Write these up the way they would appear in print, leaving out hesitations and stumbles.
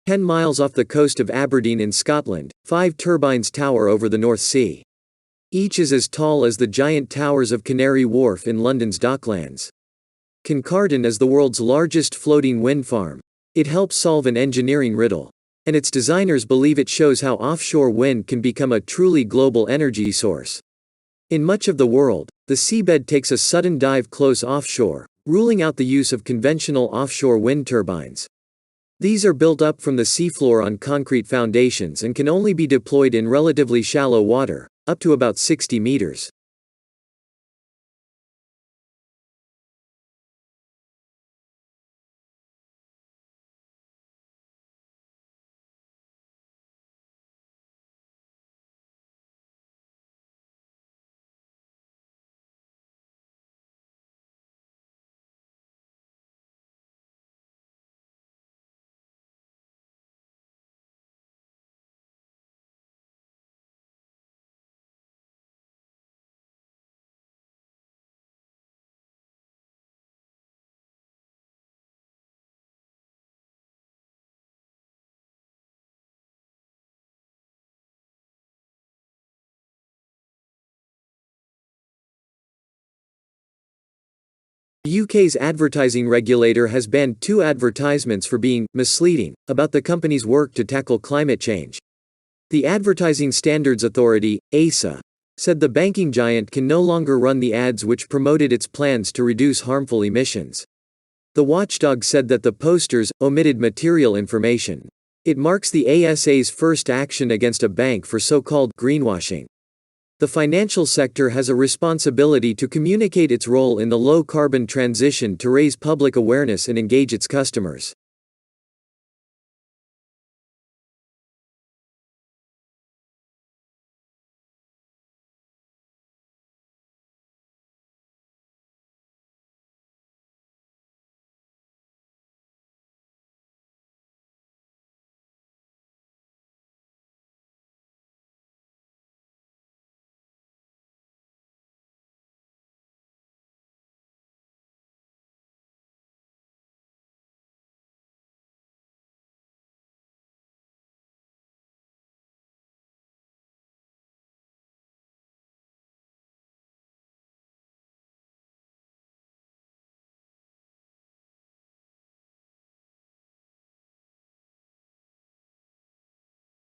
10 miles off the coast of Aberdeen in Scotland, 5 turbines tower over the North Sea. Each is as tall as the giant towers of Canary Wharf in London's Docklands. Kincardine is the world's largest floating wind farm. It helps solve an engineering riddle. And its designers believe it shows how offshore wind can become a truly global energy source. In much of the world, the seabed takes a sudden dive close offshore, ruling out the use of conventional offshore wind turbines. These are built up from the seafloor on concrete foundations and can only be deployed in relatively shallow water, up to about 60 meters. The UK's advertising regulator has banned 2 advertisements for being misleading about the company's work to tackle climate change. The Advertising Standards Authority, ASA, said the banking giant can no longer run the ads which promoted its plans to reduce harmful emissions. The watchdog said that the posters omitted material information. It marks the ASA's first action against a bank for so-called greenwashing. The financial sector has a responsibility to communicate its role in the low-carbon transition to raise public awareness and engage its customers.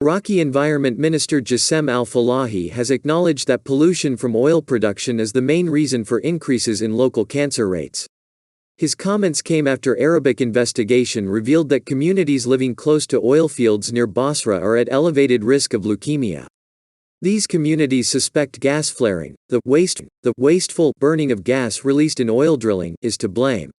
Iraqi Environment Minister Jassem al-Falahi has acknowledged that pollution from oil production is the main reason for increases in local cancer rates. His comments came after Arabic investigation revealed that communities living close to oil fields near Basra are at elevated risk of leukemia. These communities suspect gas flaring, the wasteful burning of gas released in oil drilling, is to blame.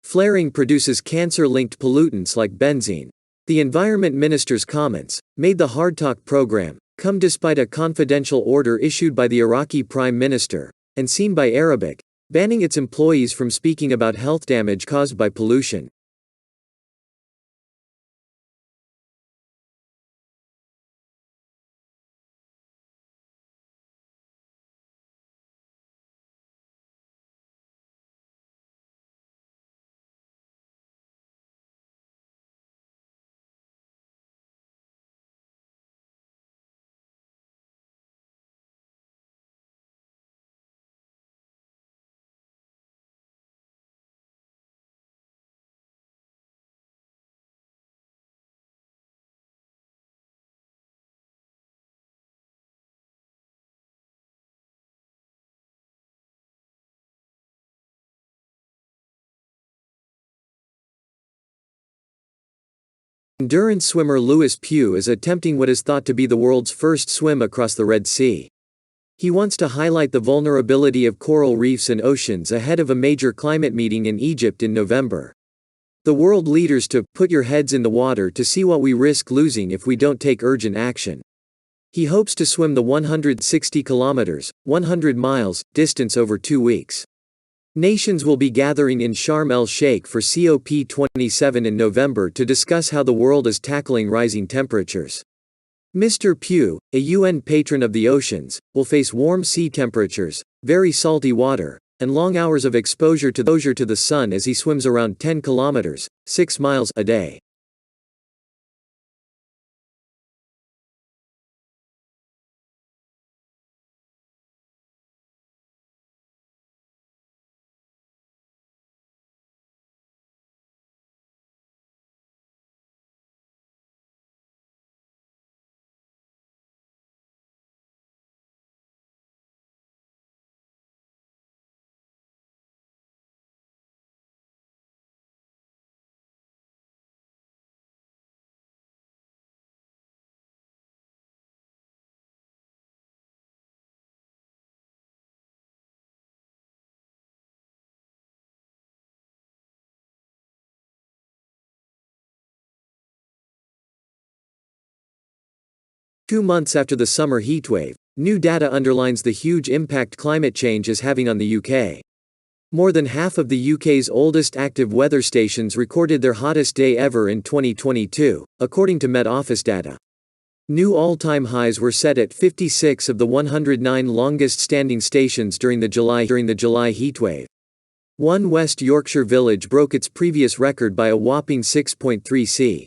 Flaring produces cancer-linked pollutants like benzene. The environment minister's comments, made the Hard Talk program, come despite a confidential order issued by the Iraqi Prime Minister, and seen by Arabic, banning its employees from speaking about health damage caused by pollution. Endurance swimmer Lewis Pugh is attempting what is thought to be the world's first swim across the Red Sea. He wants to highlight the vulnerability of coral reefs and oceans ahead of a major climate meeting in Egypt in November. The world leaders to put your heads in the water to see what we risk losing if we don't take urgent action. He hopes to swim the 160 kilometers, 100 miles, distance over 2 weeks. Nations will be gathering in Sharm el-Sheikh for COP27 in November to discuss how the world is tackling rising temperatures. Mr. Pugh, a UN patron of the oceans, will face warm sea temperatures, very salty water, and long hours of exposure to the sun as he swims around 10 kilometers, 6 miles, a day. 2 months after the summer heatwave, new data underlines the huge impact climate change is having on the UK. More than half of the UK's oldest active weather stations recorded their hottest day ever in 2022, according to Met Office data. New all-time highs were set at 56 of the 109 longest-standing stations during the July heatwave. One West Yorkshire village broke its previous record by a whopping 6.3 C.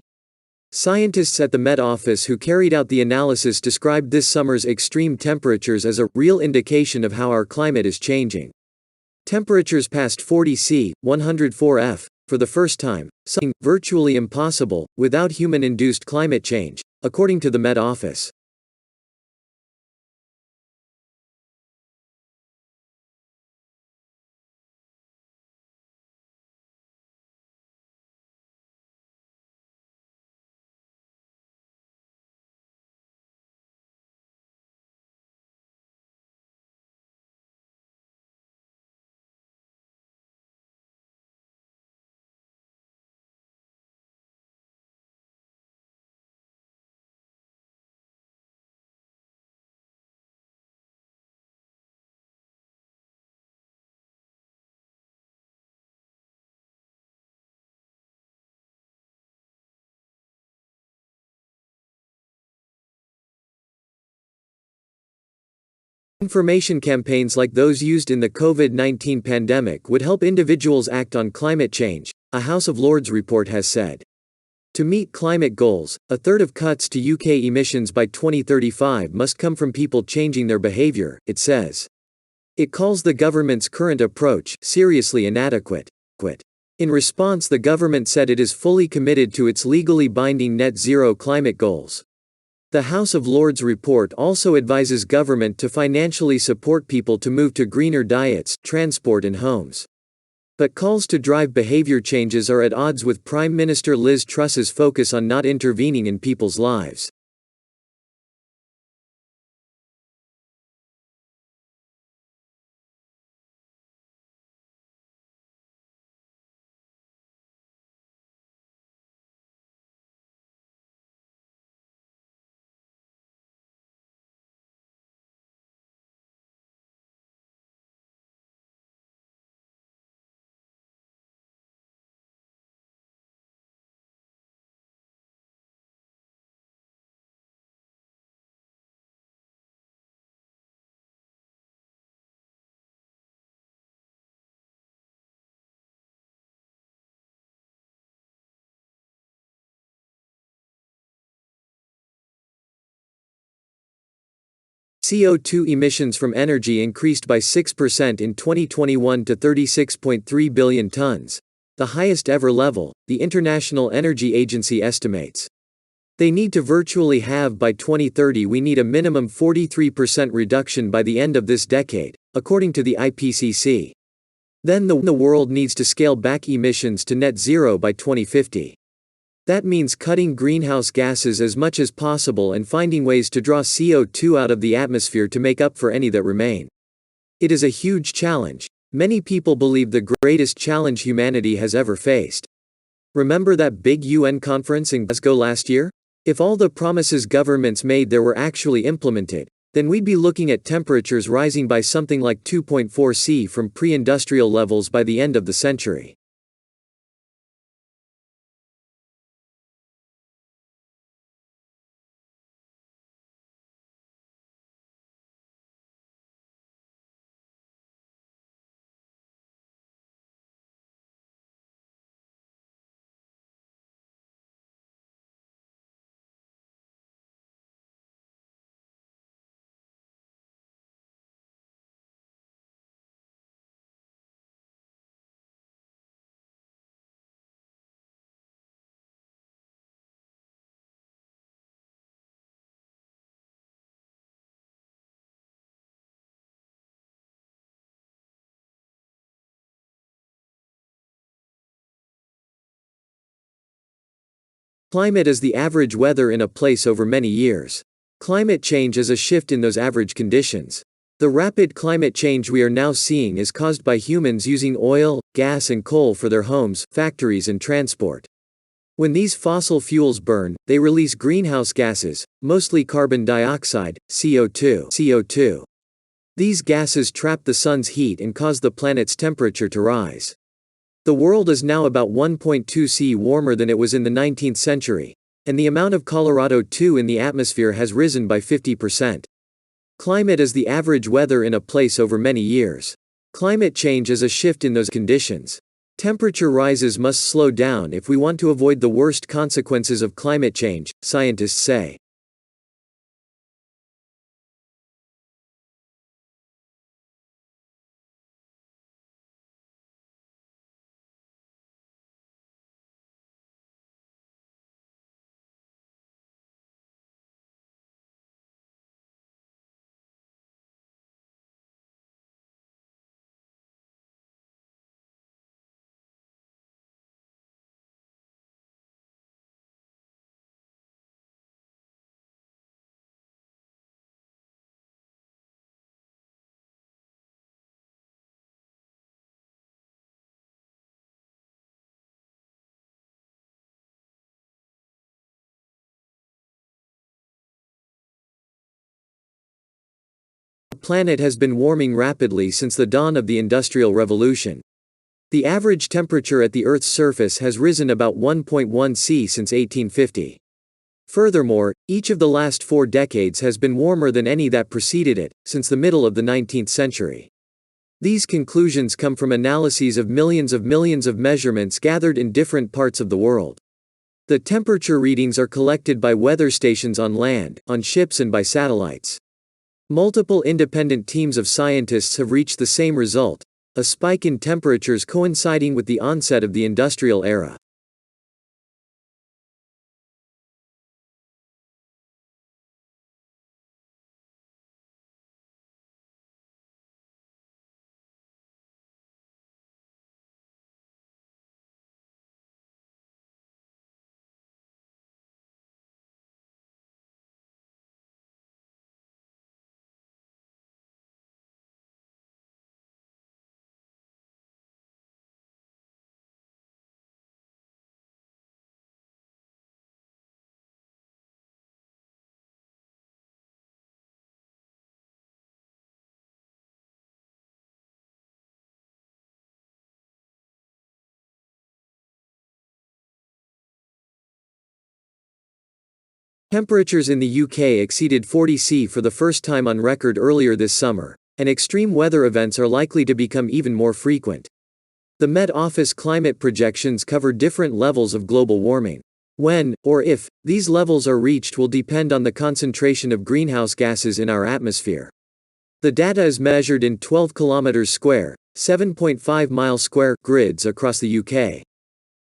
Scientists at the Met Office who carried out the analysis described this summer's extreme temperatures as a real indication of how our climate is changing. Temperatures passed 40 C, 104 F, for the first time, something virtually impossible without human-induced climate change, according to the Met Office. Information campaigns like those used in the COVID-19 pandemic would help individuals act on climate change, a House of Lords report has said. To meet climate goals, a third of cuts to UK emissions by 2035 must come from people changing their behaviour, it says. It calls the government's current approach seriously inadequate. In response, the government said it is fully committed to its legally binding net zero climate goals. The House of Lords report also advises government to financially support people to move to greener diets, transport and homes. But calls to drive behavior changes are at odds with Prime Minister Liz Truss's focus on not intervening in people's lives. CO2 emissions from energy increased by 6% in 2021 to 36.3 billion tons, the highest ever level, the International Energy Agency estimates. They need to virtually halve by 2030. We need a minimum 43% reduction by the end of this decade, according to the IPCC. Then the world needs to scale back emissions to net zero by 2050. That means cutting greenhouse gases as much as possible and finding ways to draw CO2 out of the atmosphere to make up for any that remain. It is a huge challenge. Many people believe the greatest challenge humanity has ever faced. Remember that big UN conference in Glasgow last year? If all the promises governments made there were actually implemented, then we'd be looking at temperatures rising by something like 2.4 C from pre-industrial levels by the end of the century. Climate is the average weather in a place over many years. Climate change is a shift in those average conditions. The rapid climate change we are now seeing is caused by humans using oil, gas and coal for their homes, factories and transport. When these fossil fuels burn, they release greenhouse gases, mostly carbon dioxide, CO2. These gases trap the sun's heat and cause the planet's temperature to rise. The world is now about 1.2 C warmer than it was in the 19th century, and the amount of Colorado 2 in the atmosphere has risen by 50%. Climate is the average weather in a place over many years. Climate change is a shift in those conditions. Temperature rises must slow down if we want to avoid the worst consequences of climate change, scientists say. The planet has been warming rapidly since the dawn of the Industrial Revolution. The average temperature at the Earth's surface has risen about 1.1 C since 1850. Furthermore, each of the last 4 decades has been warmer than any that preceded it, since the middle of the 19th century. These conclusions come from analyses of millions of measurements gathered in different parts of the world. The temperature readings are collected by weather stations on land, on ships and by satellites. Multiple independent teams of scientists have reached the same result, a spike in temperatures coinciding with the onset of the industrial era. Temperatures in the UK exceeded 40 C for the first time on record earlier this summer, and extreme weather events are likely to become even more frequent. The Met Office climate projections cover different levels of global warming. When, or if, these levels are reached will depend on the concentration of greenhouse gases in our atmosphere. The data is measured in 12 km square, 7.5 miles square grids across the UK.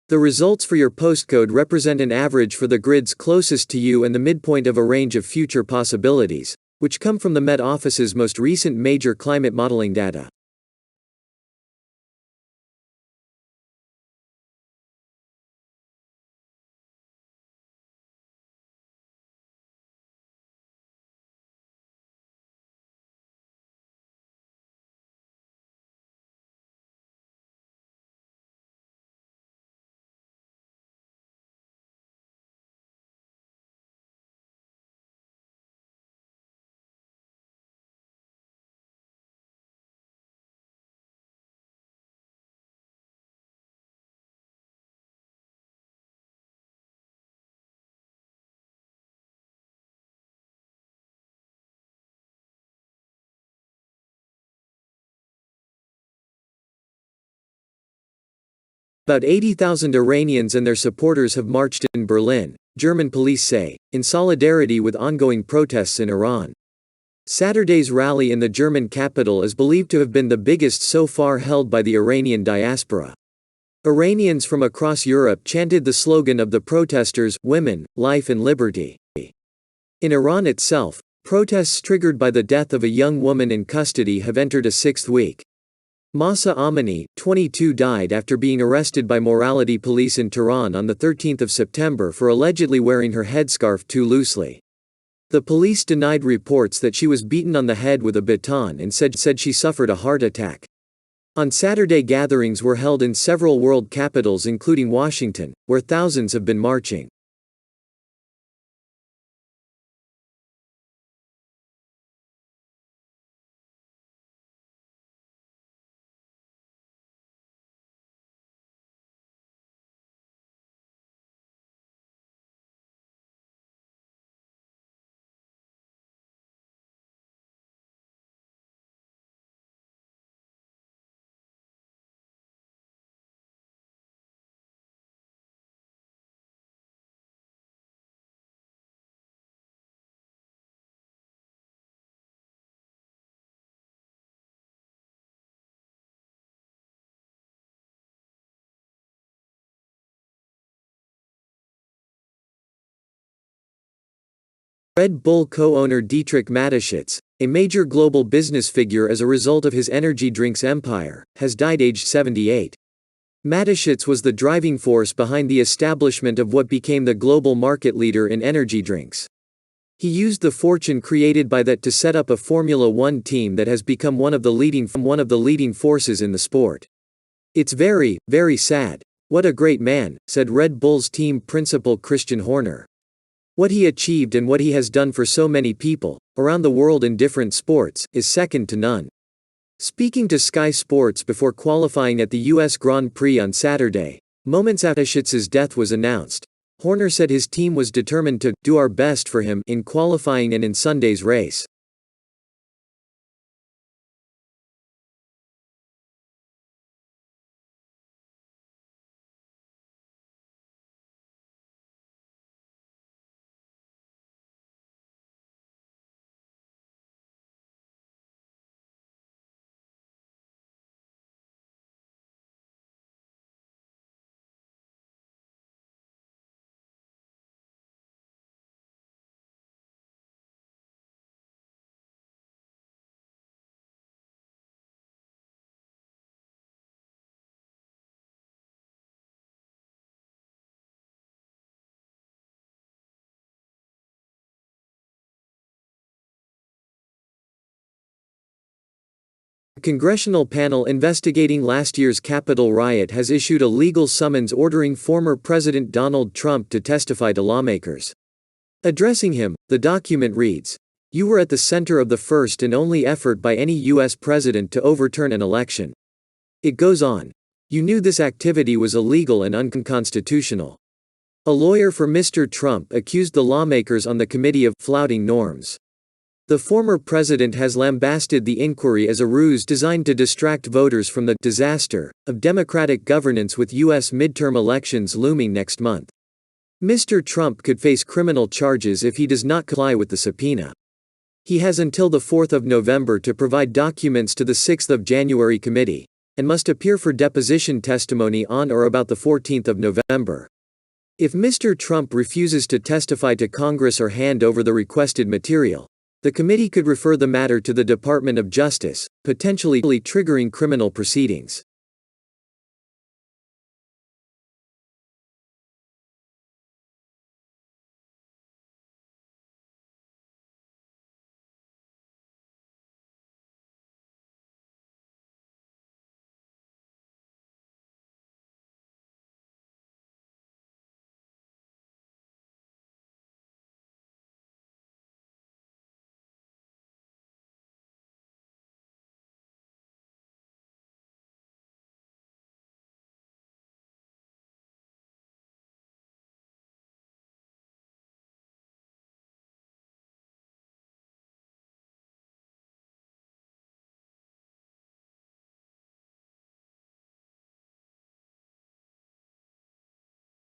The results for your postcode represent an average for the grids closest to you and the midpoint of a range of future possibilities, which come from the Met Office's most recent major climate modeling data. About 80,000 Iranians and their supporters have marched in Berlin, German police say, in solidarity with ongoing protests in Iran. Saturday's rally in the German capital is believed to have been the biggest so far held by the Iranian diaspora. Iranians from across Europe chanted the slogan of the protesters, "Women, Life and Liberty." In Iran itself, protests triggered by the death of a young woman in custody have entered a 6th week. Mahsa Amini, 22, died after being arrested by morality police in Tehran on the 13th of September for allegedly wearing her headscarf too loosely. The police denied reports that she was beaten on the head with a baton and said she suffered a heart attack. On Saturday, gatherings were held in several world capitals including Washington, where thousands have been marching. Red Bull co-owner Dietrich Mateschitz, a major global business figure as a result of his energy drinks empire, has died aged 78. Mateschitz was the driving force behind the establishment of what became the global market leader in energy drinks. He used the fortune created by that to set up a Formula One team that has become one of the leading forces in the sport. "It's very, very sad. What a great man," said Red Bull's team principal Christian Horner. "What he achieved and what he has done for so many people, around the world in different sports, is second to none." Speaking to Sky Sports before qualifying at the U.S. Grand Prix on Saturday, moments after Schitz's death was announced, Horner said his team was determined to "do our best for him" in qualifying and in Sunday's race. A congressional panel investigating last year's Capitol riot has issued a legal summons ordering former President Donald Trump to testify to lawmakers. Addressing him, the document reads, "You were at the center of the first and only effort by any U.S. president to overturn an election." It goes on, "You knew this activity was illegal and unconstitutional." A lawyer for Mr. Trump accused the lawmakers on the committee of flouting norms. The former president has lambasted the inquiry as a ruse designed to distract voters from the disaster of democratic governance with U.S. midterm elections looming next month. Mr. Trump could face criminal charges if he does not comply with the subpoena. He has until the 4th of November to provide documents to the 6th of January committee, and must appear for deposition testimony on or about the 14th of November. If Mr. Trump refuses to testify to Congress or hand over the requested material, the committee could refer the matter to the Department of Justice, potentially triggering criminal proceedings.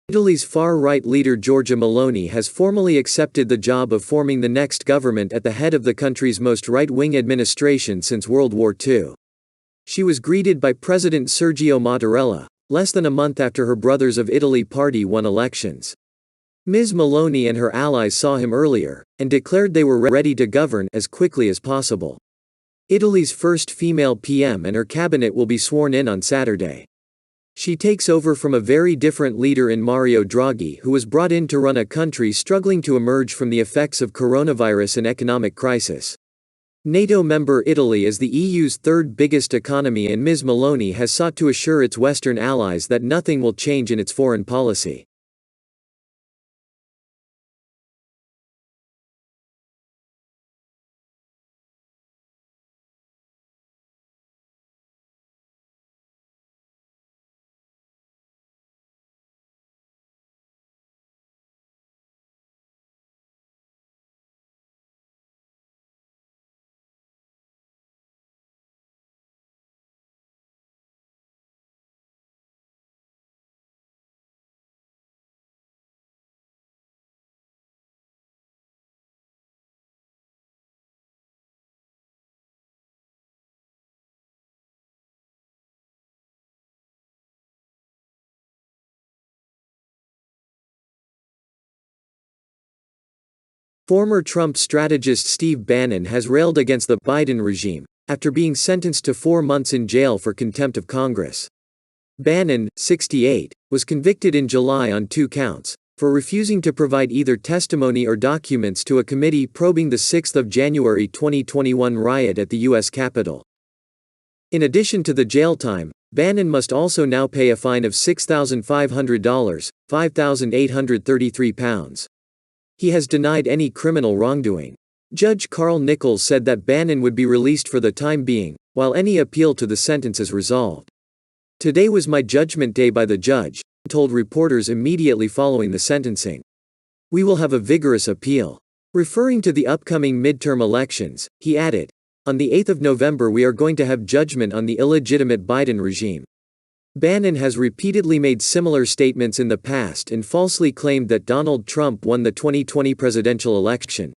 Italy's far-right leader Giorgia Meloni has formally accepted the job of forming the next government at the head of the country's most right-wing administration since World War II. She was greeted by President Sergio Mattarella, less than a month after her Brothers of Italy party won elections. Ms. Meloni and her allies saw him earlier, and declared they were ready to govern as quickly as possible. Italy's first female PM and her cabinet will be sworn in on Saturday. She takes over from a very different leader in Mario Draghi, who was brought in to run a country struggling to emerge from the effects of coronavirus and economic crisis. NATO member Italy is the EU's third biggest economy, and Ms. Meloni has sought to assure its Western allies that nothing will change in its foreign policy. Former Trump strategist Steve Bannon has railed against the Biden regime, after being sentenced to 4 months in jail for contempt of Congress. Bannon, 68, was convicted in July on 2 counts, for refusing to provide either testimony or documents to a committee probing the 6 January 2021 riot at the U.S. Capitol. In addition to the jail time, Bannon must also now pay a fine of $6,500, £5,833. He has denied any criminal wrongdoing. Judge Carl Nichols said that Bannon would be released for the time being, while any appeal to the sentence is resolved. "Today was my judgment day by the judge," he told reporters immediately following the sentencing. "We will have a vigorous appeal." Referring to the upcoming midterm elections, he added, "On the 8th of November we are going to have judgment on the illegitimate Biden regime." Bannon has repeatedly made similar statements in the past and falsely claimed that Donald Trump won the 2020 presidential election.